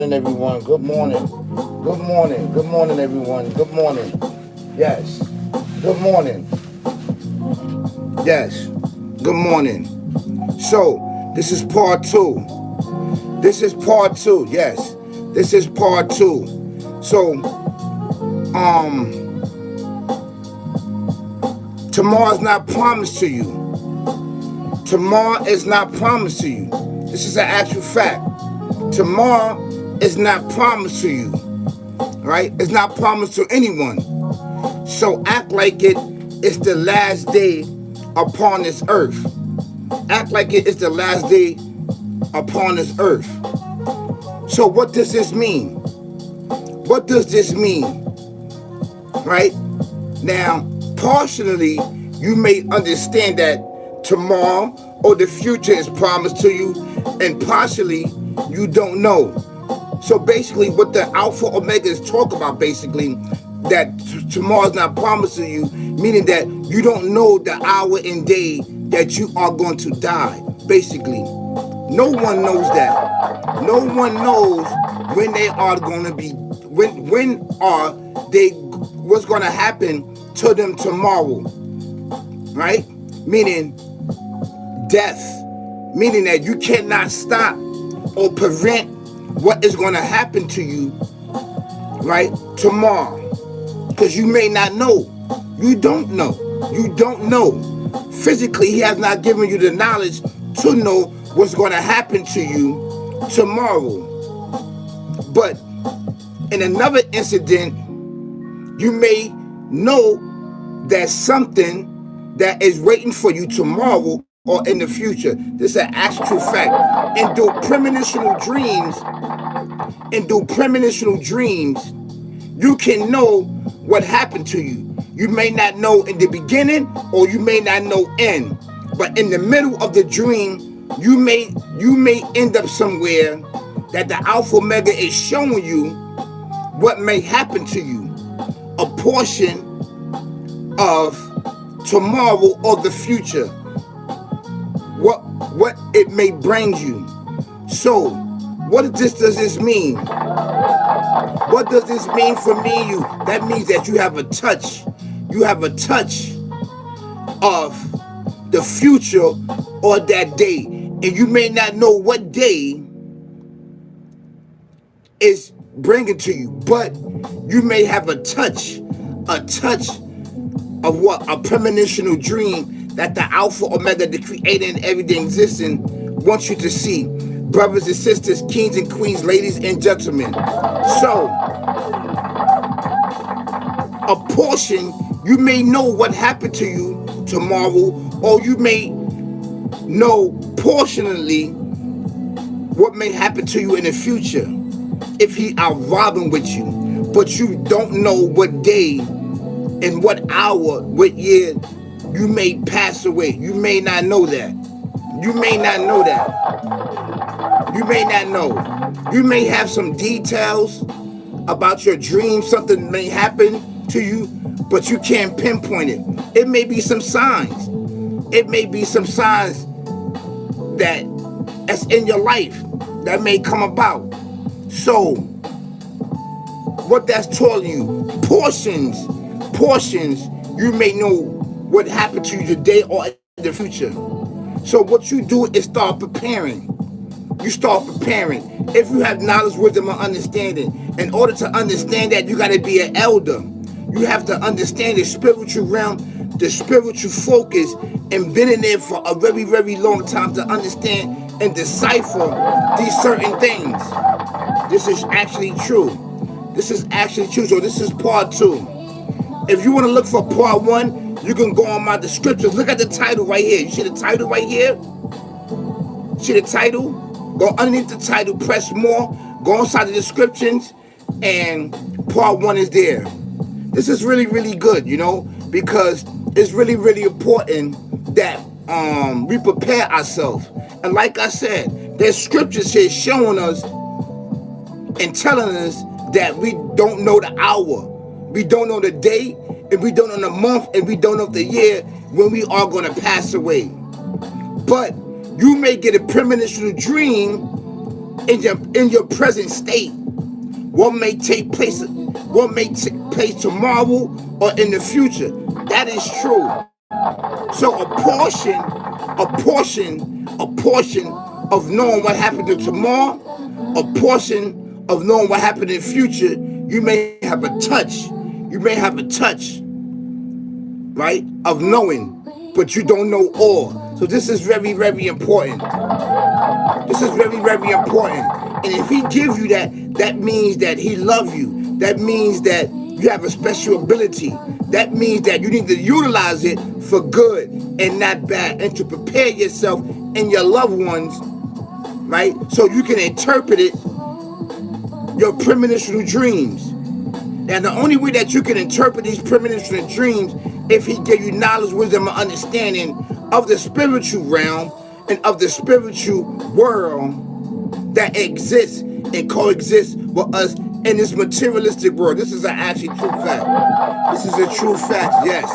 everyone. Good morning. Good morning. Good morning, everyone. Good morning. Yes. Good morning. Yes. Good morning. So, this is part two. This is part two. Yes. This is part two. So, tomorrow is not promised to you. Tomorrow is not promised to you. This is an actual fact. Tomorrow is not promised to you. Right? It's not promised to anyone. So act like it is the last day upon this earth. Act like it is the last day upon this earth. So what does this mean? What does this mean? Right? Now, partially, you may understand that tomorrow or the future is promised to you, and partially, you don't know. So basically, what the Alpha Omega is talking about, basically, that tomorrow is not promised to you, meaning that you don't know the hour and day that you are going to die, basically. No one knows that. No one knows when they are going to be, when are they, what's going to happen to them tomorrow, right? Meaning death, meaning that you cannot stop or prevent what is going to happen to you, right, tomorrow, because you may not know. You don't know. You don't know. Physically, he has not given you the knowledge to know what's going to happen to you tomorrow. But in another incident, you may know that something that is waiting for you tomorrow or in the future. This is an actual fact. And through premonitional dreams, you can know what happened to you. You may not know in the beginning, or you may not know end. But in the middle of the dream, you may end up somewhere that the Alpha Omega is showing you what may happen to you. A portion of tomorrow or the future. What it may bring you. So, what does this mean? What does this mean for me and you? That means that you have a touch. You have a touch of the future or that day. And you may not know what day is bringing to you, but you may have a touch of what? A premonitional dream that the Alpha Omega, the creator and everything existing, wants you to see. Brothers and sisters, kings and queens, ladies and gentlemen. So, a portion, you may know what happened to you tomorrow, or you may know portionally what may happen to you in the future if he are robbing with you. But you don't know what day and what hour, what year you may pass away. You may not know that. You may not know that. You may not know. You may have some details about your dream. Something may happen to you, but you can't pinpoint it. It may be some signs. It may be some signs that's in your life that may come about. So, what that's telling you, portions, you may know what happened to you today or in the future. So what you do is start preparing. You start preparing. If you have knowledge, wisdom, or understanding, in order to understand that, you got to be an elder. You have to understand the spiritual realm, the spiritual focus, and been in there for a very, very long time to understand and decipher these certain things. This is actually true. This is actually true. So this is part two. If you want to look for part one, you can go on my descriptions. Look at the title right here. You see the title right here? See the title? Go underneath the title, press more, go inside the descriptions, and part one is there. This is really, really good, because it's really, really important that we prepare ourselves. And like I said, there's scriptures here showing us and telling us that we don't know the hour, we don't know the day, and we don't know the month, and we don't know the year when we are going to pass away. But you may get a premonitional dream in your present state. What may take place tomorrow or in the future. That is true. So a portion of knowing what happened to tomorrow, a portion of knowing what happened in the future, you may have a touch. You may have a touch, right, of knowing, but you don't know all. So this is very, very important. This is very, very important. And if he gives you that, that means that he loves you. That means that you have a special ability. That means that you need to utilize it for good and not bad, and to prepare yourself and your loved ones, right? So you can interpret it, your premonitional dreams. Now, the only way that you can interpret these premonitional dreams, if he gave you knowledge, wisdom, and understanding of the spiritual realm and of the spiritual world that exists and coexists with us in this materialistic world. This is an actually true fact. This is a true fact, yes.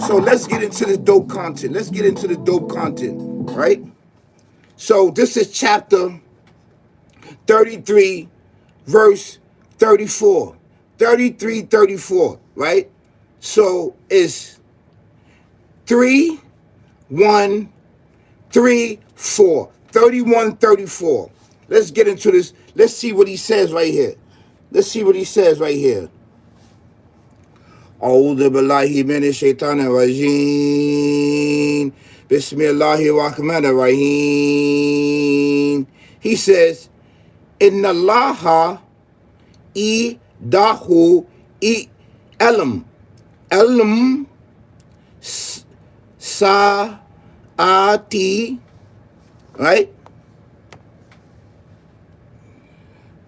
So let's get into the dope content. Let's get into the dope content, right? So this is chapter 33, verse 34. 33, 34, right? So it's 3, 1, 3, 4. 31, 34. Let's get into this. Let's see what he says right here. Let's see what he says right here. A'udhu billahi minash shaitanir rajim. Bismillahir rahmanir rahim. He says, Inna Allaha dahu ilm sa'ati, right?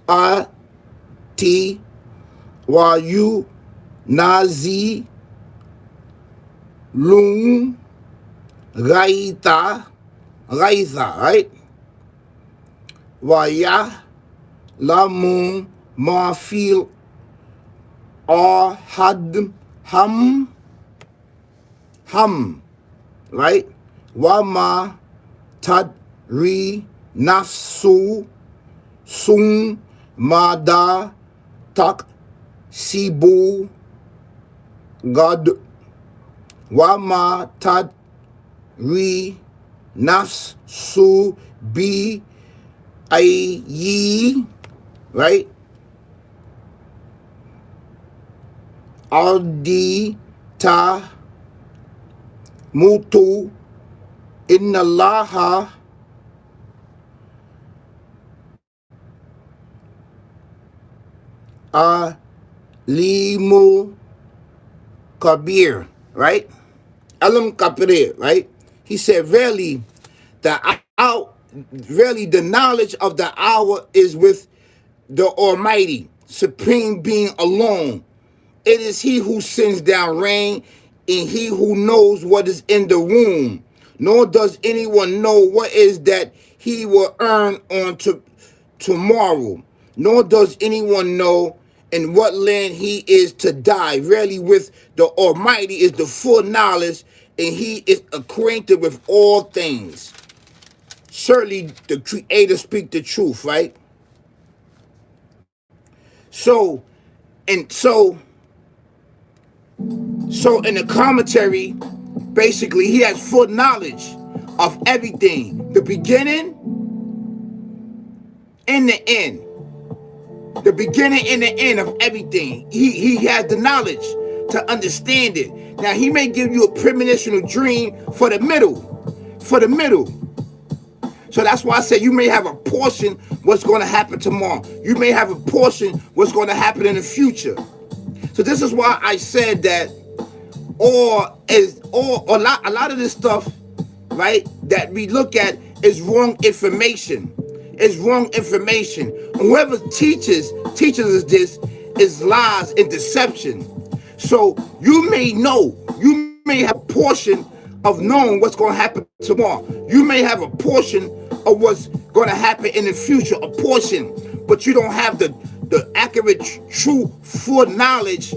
Ati wa yu nazi lung gaita, right? Wa ya lamun ma fil ahad ham, right? Wa ma tadri nafsu sum mada tak sibu god, wa ma tadri nafsu bi ayyi, right? Aldi ta mutu. Inna Allaha alimu kabir, right? Alim kabir, right? He said, verily, the knowledge of the hour is with the Almighty, Supreme Being alone. It is he who sends down rain, and he who knows what is in the womb. Nor does anyone know what is that he will earn on tomorrow. Nor does anyone know in what land he is to die. Really, with the Almighty is the full knowledge, and he is acquainted with all things. Certainly, the Creator speak the truth, right? So in the commentary, basically, he has full knowledge of everything. The beginning and the end. The beginning and the end of everything. He has the knowledge to understand it. Now, he may give you a premonitional dream for the middle. So that's why I said you may have a portion what's going to happen tomorrow. You may have a portion what's going to happen in the future. So this is why I said that a lot of this stuff, right, that we look at is wrong information. It's wrong information. And whoever teaches us this is lies and deception. So you may have a portion of knowing what's going to happen tomorrow. You may have a portion of what's going to happen in the future, a portion, but you don't have the accurate, true, full knowledge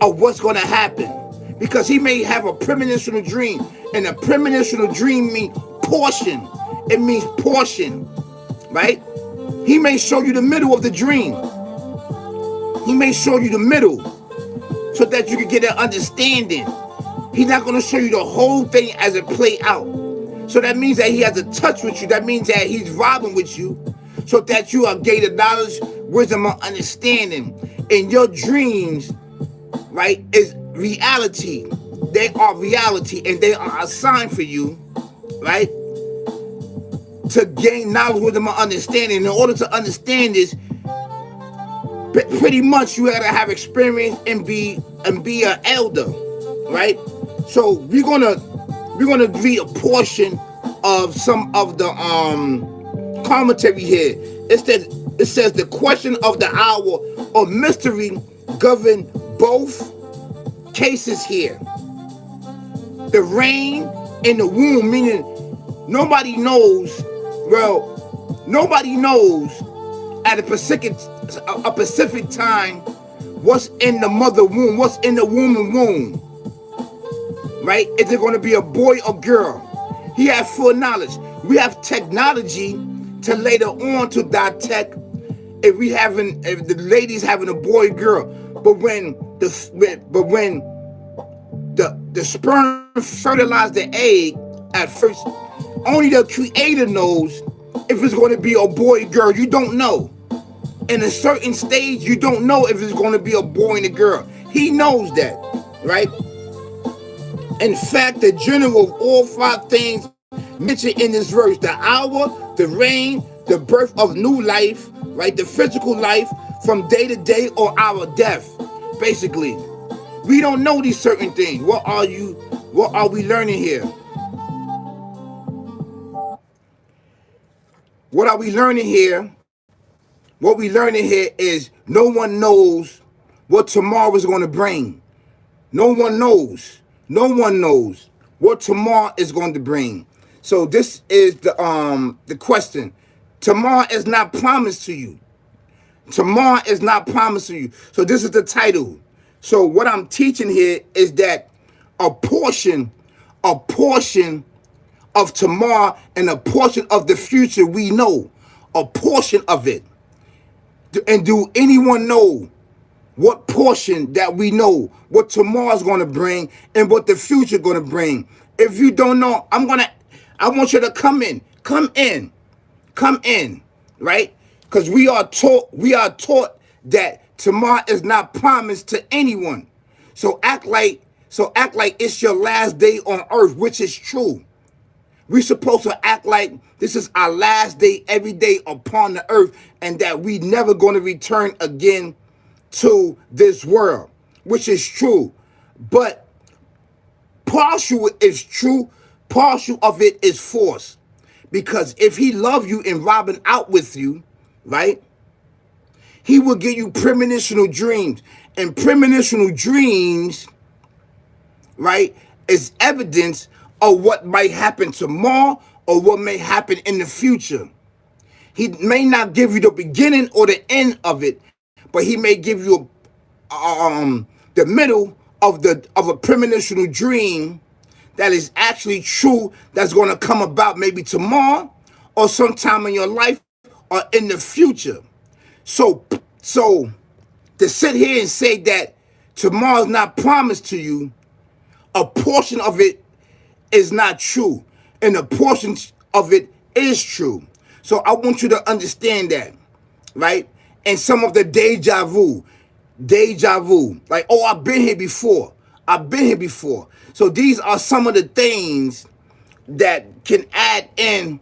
of what's going to happen. Because he may have a premonitional dream, and a premonitional dream means portion. It means portion, right? He may show you the middle of the dream. He may show you the middle so that you can get an understanding. He's not going to show you the whole thing as it play out. So that means that he has a touch with you. That means that he's vibing with you so that you are gained knowledge, wisdom, and understanding. And your dreams, right, is reality. They are reality and they are assigned for you, right, to gain knowledge, wisdom, and understanding. In order to understand this, pretty much you gotta have experience and be an elder, right? So we're gonna read a portion of some of the commentary here. It says the question of the hour or mystery govern both cases here. The rain in the womb, meaning nobody knows. Well, nobody knows at a specific time what's in the mother womb, what's in the woman womb, right? Is it going to be a boy or girl? He has full knowledge. We have technology to later on to detect if the lady's having a boy or girl. But when the sperm fertilize the egg at first, only the creator knows if it's going to be a boy or girl. You don't know. In a certain stage, you don't know if it's going to be a boy and a girl. He knows that, right? In fact, the general of all 5 things mentioned in this verse, the hour, the rain, the birth of new life, right? The physical life from day to day or our death, basically. We don't know these certain things. What are we learning here? What are we learning here? What we learning here is no one knows what tomorrow is going to bring. No one knows. No one knows what tomorrow is going to bring. So this is the question. Tomorrow is not promised to you. Tomorrow is not promised to you. So this is the title. So what I'm teaching here is that a portion of tomorrow and a portion of the future we know. A portion of it. And do anyone know what portion that we know, what tomorrow's going to bring and what the future going to bring? If you don't know, I want you to come in, right? Because we are taught that tomorrow is not promised to anyone. So act like it's your last day on earth, which is true. We're supposed to act like this is our last day every day upon the earth and that we never going to return again to this world, which is true. But partial is true, partial of it is false. Because if he loved you and robbing out with you, right, he will give you premonitional dreams. And premonitional dreams, right, is evidence of what might happen tomorrow or what may happen in the future. He may not give you the beginning or the end of it, but he may give you the middle of a premonitional dream that is actually true, that's going to come about maybe tomorrow or sometime in your life or in the future. So to sit here and say that tomorrow is not promised to you, a portion of it is not true, and a portion of it is true. So I want you to understand that, right? And some of the deja vu, like, oh, I've been here before. So these are some of the things that can add in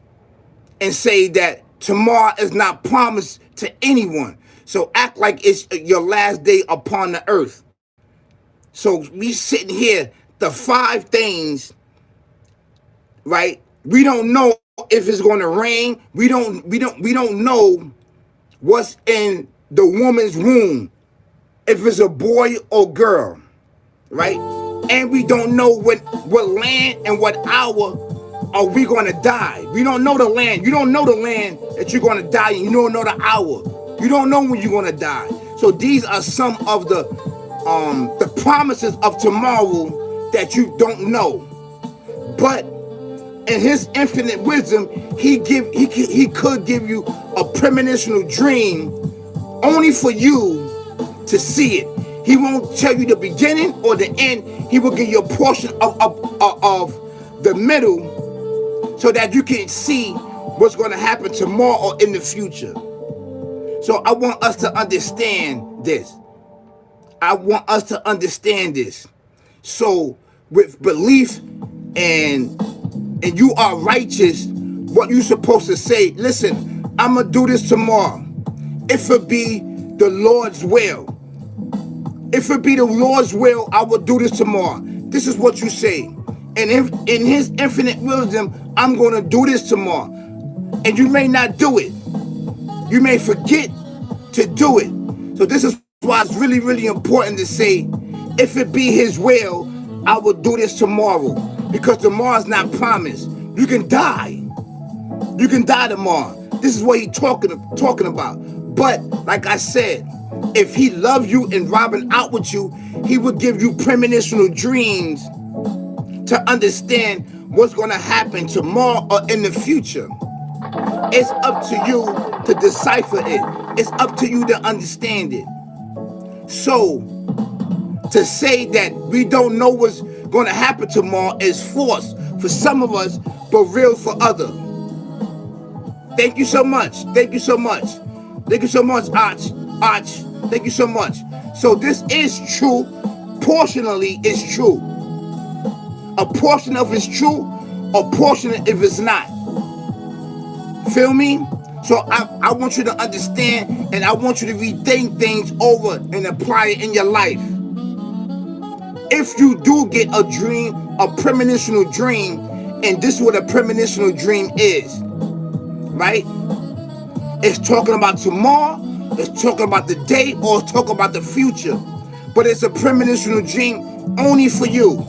and say that tomorrow is not promised to anyone. So act like it's your last day upon the earth. So we sitting here, the 5 things, right? We don't know if it's going to rain. We don't know what's in the woman's womb, if it's a boy or girl, right? And we don't know what land and what hour are we going to die. We don't know the land. You don't know the land that you're going to die in. You don't know the hour. You don't know when you're going to die. So these are some of the promises of tomorrow that you don't know. But In his infinite wisdom, he could give you a premonitional dream only for you to see it. He won't tell you the beginning or the end. He will give you a portion of the middle so that you can see what's going to happen tomorrow or in the future. So I want us to understand this. I want us to understand this. So with belief and you are righteous, what you supposed to say, listen, I'm going to do this tomorrow. If it be the Lord's will. If it be the Lord's will, I will do this tomorrow. This is what you say. And if in his infinite wisdom, I'm going to do this tomorrow. And you may not do it. You may forget to do it. So this is why it's really, really important to say, if it be his will, I will do this tomorrow. Because tomorrow is not promised. You can die. You can die tomorrow. This is what he's talking about. But like I said, if he loves you and robbing out with you, he will give you premonitional dreams to understand what's going to happen tomorrow or in the future. It's up to you to decipher it. It's up to you to understand it. So, to say that we don't know what's going to happen tomorrow is false for some of us, but real for others. Thank you so much. Thank you so much. Thank you so much, Arch. Thank you so much. So this is true. Portionally, it's true. A portion of it's true, a portion if it's not. Feel me? So I want you to understand, and I want you to rethink things over and apply it in your life. If you do get a dream, a premonitional dream, and this is what a premonitional dream is, right? It's talking about tomorrow, it's talking about the day, or it's talking about the future. But it's a premonitional dream only for you.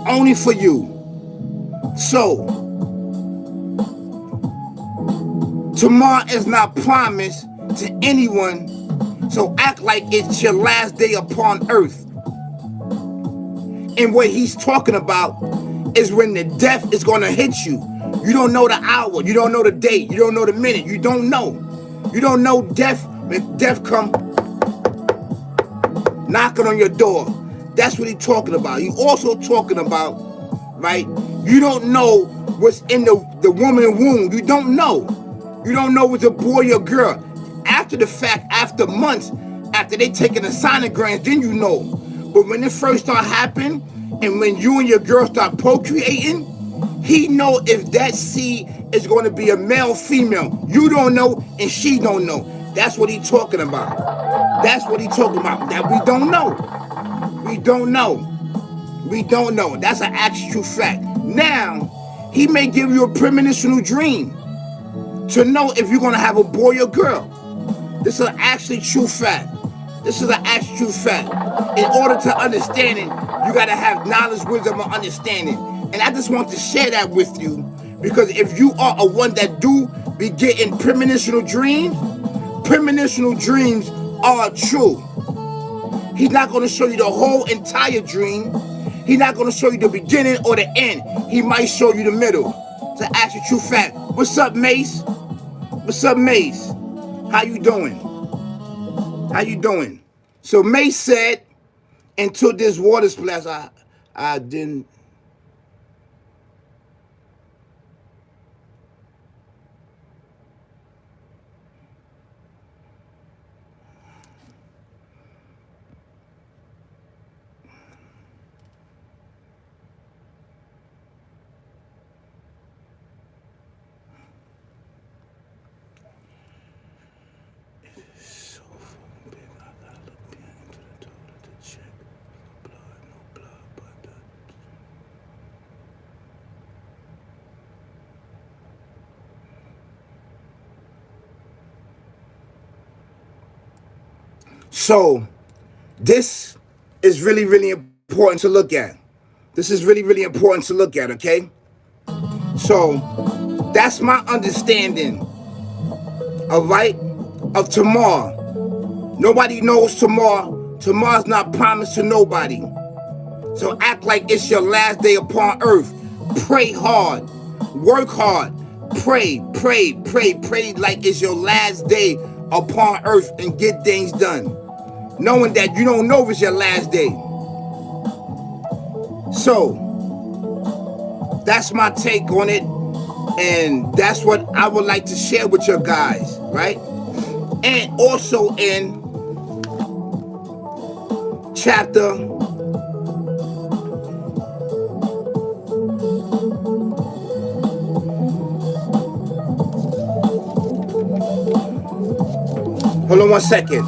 Only for you. So, tomorrow is not promised to anyone, so act like it's your last day upon earth. And what he's talking about is when the death is going to hit you. You don't know the hour, you don't know the date, you don't know the minute, you don't know. You don't know death, when death come knocking on your door. That's what he's talking about. He's also talking about, right, you don't know what's in the woman's womb. You don't know. You don't know what's a boy or girl. After the fact, after months, after they taking the sonograms, then you know. But when it first start happening, and when you and your girl start procreating, he know if that seed is going to be a male, female. You don't know, and she don't know. That's what he's talking about. That's what he's talking about. That we don't know. We don't know. We don't know. That's an actual fact. Now, he may give you a premonitional dream to know if you're going to have a boy or girl. This is an actually true fact. This is an actual true fact. In order to understand it, you got to have knowledge, wisdom, and understanding. And I just want to share that with you, because if you are a one that do be getting premonitional dreams are true. He's not going to show you the whole entire dream. He's not going to show you the beginning or the end. He might show you the middle. It's an actual true fact. What's up, Mace? What's up, Mace? How you doing? How you doing? So Mace said, until this water splash, I didn't. So, this is really, really important to look at. This is really, really important to look at, okay? So, that's my understanding, all right, of tomorrow. Nobody knows tomorrow. Tomorrow's not promised to nobody. So act like it's your last day upon earth. Pray hard. Work hard. Pray, pray, pray, pray like it's your last day upon earth and get things done. Knowing that you don't know if it's your last day. So, that's my take on it. And that's what I would like to share with you guys, right? And also in chapter 1 second.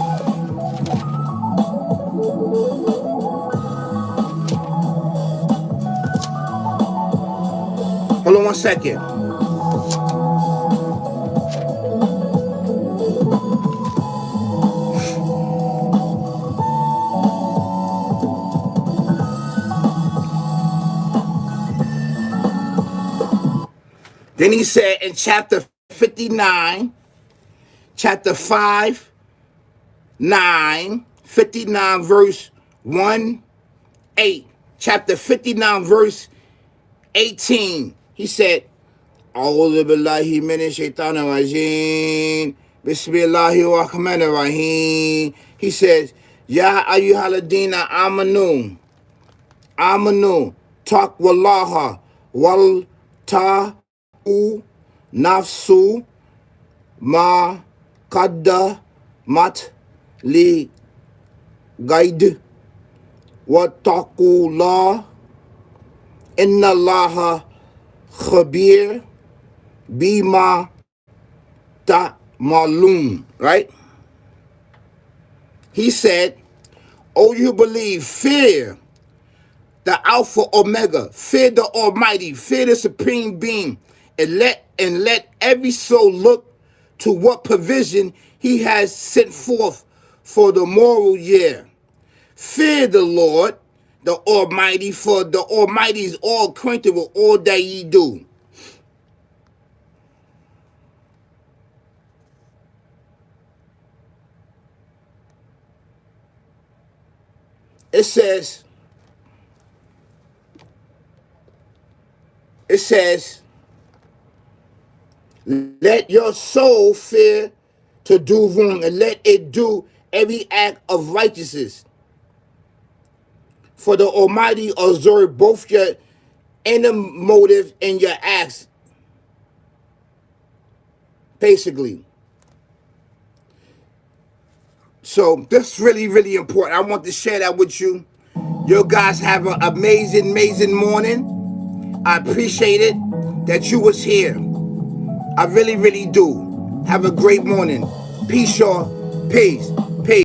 Hold on 1 second. Then he said in chapter 59, chapter 5, 9, 59 verse 1, 8. Chapter 59 verse 18. He said, A'udhu billahi minash shaitanir rajim. Bismillahir rahmanir rahim. He says, Ya ayyuhalladina amanu. Amanu. Taqwallaha. Wal ta'u nafsu ma qaddamat li gaid. Wattaqullah. Inna Allaha khabir bima ta'malun. Right? He said, oh, you believe, fear the Alpha Omega, fear the Almighty, fear the Supreme Being, and let every soul look to what provision He has sent forth for the moral year. Fear the Lord, the Almighty, for the Almighty is all acquainted with all that ye do. It says, let your soul fear to do wrong, and let it do every act of righteousness. For the Almighty observe both your inner motive and your acts. Basically. So this is really, really important. I want to share that with you. You guys have an amazing, amazing morning. I appreciate it that you was here. I really, really do. Have a great morning. Peace, y'all. Peace.